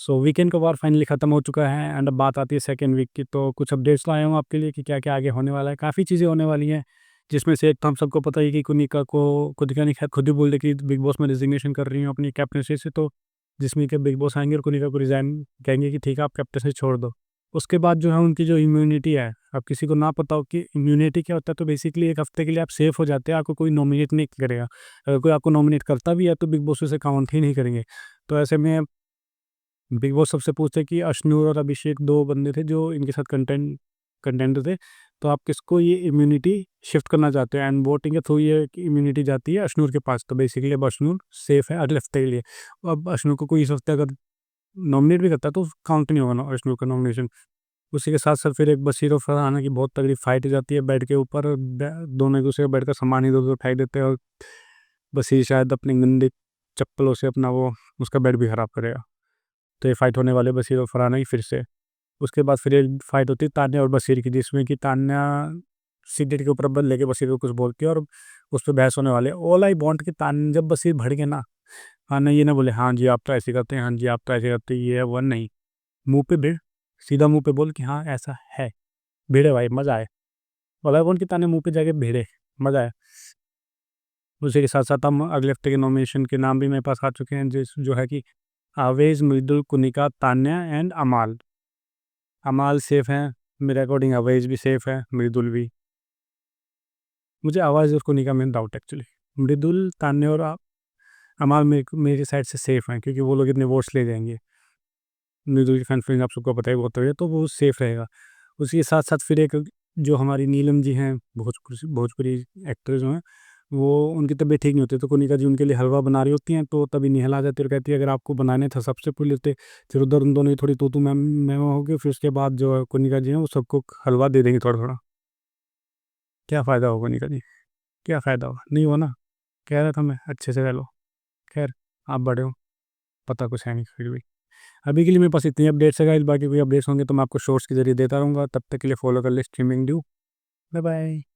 सो weekend का वार finally ख़त्म हो चुका है एंड अब बात आती है सेकंड वीक की। तो कुछ अपडेट्स लाया हूँ आपके लिए कि क्या-क्या आगे होने वाला है। काफ़ी चीज़ें होने वाली हैं, जिसमें से एक तो हम सबको पता ही है कि कुनिका ने खैर खुद ही बोल दिया कि बिग बॉस में रेज़िग्नेशन कर रही हूँ अपनी कैप्टेंसी से। तो जिसमें कि बिग बॉस आएँगे और कुनिका को रिज़ाइन कहेंगे कि ठीक है, आप कैप्टेंसी छोड़ दो। उसके बाद जो है उनकी जो इम्यूनिटी है, अब किसी को ना पता हो कि इम्यूनिटी क्या होता है, तो बेसिकली 1 हफ़्ते के लिए आप सेफ हो जाते हैं, आपको कोई नॉमिनेट नहीं करेगा। अगर कोई आपको नॉमिनेट करता भी है तो बिग बॉस उसे काउंट ही नहीं करेंगे। तो ऐसे में बिग बॉस सबसे पूछते हैं कि अश्नूर और अभिषेक 2 बंदे थे जो इनके साथ कंटेंडर थे, तो आप किसको ये इम्यूनिटी शिफ्ट करना चाहते हो? एंड वोटिंग के थ्रू ये इम्यूनिटी जाती है अश्नूर के पास। तो बेसिकली अब अश्नूर सेफ है अगले हफ्ते के लिए। अब अश्नूर को कोई इस हफ्ते अगर नॉमिनेट भी करता है तो काउंट नहीं होगा ना अश्नूर का नॉमिनेशन। उसी के साथ-साथ फिर एक बशीर और फरहाना की बहुत तगड़ी फाइट हो जाती है बेड के ऊपर। दोनों एक दूसरे का बेड का सामान इधर-उधर फेंक देते हैं और बशीर शायद अपनी गंदी चप्पलों से अपना वो उसका बेड भी खराब करेगा। तो ये फाइट होने वाले बशीर और फरहाना की फिर से। उसके बाद फिर एक फाइट होती है तान्या और बशीर की, जिसमें कि तान्या सिगरेट के ऊपर रबर लेके बशीर को कुछ बोलती है और उस पे बहस होने वाली है। ऑल आई वांट कि तान जब बशीर भड़के ना, तान्या ये ना बोले हाँ जी आप तो ऐसे करते हैं, हाँ जी आप तो ऐसे करते हैं, ये है वो नहीं। मुँह पे भिड़, सीधा मुँह पे बोल कि हाँ ऐसा है। भिड़े भाई मज़ा आए। ऑल आई वांट कि तान्या मुँह पे जाके भिड़े, मज़ा आए। उसी के साथ-साथ हम अगले हफ्ते के नॉमिनेशन के नाम भी मेरे पास आ चुके हैं जो है कि आवेश, मृदुल, कुनिका, तान्या एंड अमाल। अमाल सेफ हैं, मेरे अकॉर्डिंग अवेश भी सेफ है, मृदुल भी। मुझे आवाज़ और कुनिका में डाउट एक्चुअली। मृदुल, तान्या और अमाल मेरी साइड से सेफ हैं क्योंकि वो लोग इतने वोट्स ले जाएँगे। मृदुल की फैन फॉलोइंग आप सबको पता है बहुत है, तो वो सेफ रहेगा। उसी के साथ-साथ फिर एक जो हमारी नीलम जी हैं, भोजपुरी एक्टर जो हैं, वो उनकी तबीयत ठीक नहीं होती, तो कुनिका जी उनके लिए हलवा बना रही होती हैं, तो तभी नेहा आ जाती है और कहती है अगर आपको बनाने था सबसे पहले लेते। फिर उधर उन दोनों की थोड़ी तू-तू मैं होगी, फिर उसके बाद जो है कुनिका जी हैं वो सबको हलवा दे देंगी थोड़ा-थोड़ा। क्या फ़ायदा होगा कुनिका जी? क्या फ़ायदा होगा? नहीं हुआ ना? कह रहा था मैं अच्छे से रह लो। खैर, आप बड़े हो, पता कुछ है नहीं फिर भी। अभी के लिए मेरे पास इतनी अपडेट्स है गाइस, बाकी कोई अपडेट्स होंगे तो मैं आपको शॉर्ट्स के ज़रिए देता रहूँगा। तब तक के लिए फॉलो कर लें स्ट्रीमिंग ड्यू। Bye bye.